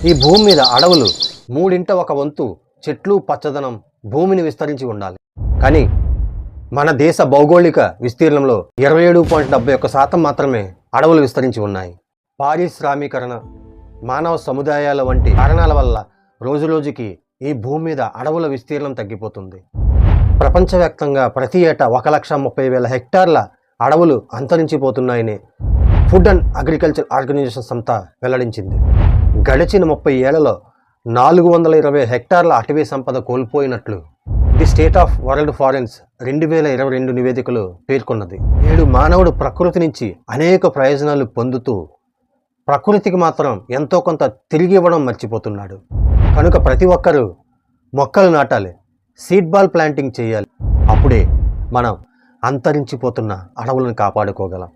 ఈ భూమి మీద అడవులు 1/3 చెట్లు పచ్చదనం భూమిని విస్తరించి ఉండాలి. కానీ మన దేశ భౌగోళిక విస్తీర్ణంలో 27.71% మాత్రమే అడవులు విస్తరించి ఉన్నాయి. పారిశ్రామీకరణ, మానవ సముదాయాల వంటి కారణాల వల్ల రోజురోజుకి ఈ భూమి మీద అడవుల విస్తీర్ణం తగ్గిపోతుంది. ప్రపంచవ్యాప్తంగా ప్రతి ఏటా 1,30,000 హెక్టార్ల అడవులు అంతరించిపోతున్నాయని ఫుడ్ అండ్ అగ్రికల్చర్ ఆర్గనైజేషన్ సంస్థ వెల్లడించింది. గడిచిన 30 ఏళ్లలో 420 హెక్టార్ల అటవీ సంపద కోల్పోయినట్లు ది స్టేట్ ఆఫ్ వరల్డ్ ఫారెన్స్ 2022 నివేదికలో పేర్కొన్నది. నేడు మానవుడు ప్రకృతి నుంచి అనేక ప్రయోజనాలు పొందుతూ ప్రకృతికి మాత్రం ఎంతో కొంత తిరిగి ఇవ్వడం మర్చిపోతున్నాడు. కనుక ప్రతి ఒక్కరూ మొక్కలు నాటాలి, సీడ్ బాల్ ప్లాంటింగ్ చేయాలి. అప్పుడే మనం అంతరించిపోతున్న అడవులను కాపాడుకోగలం.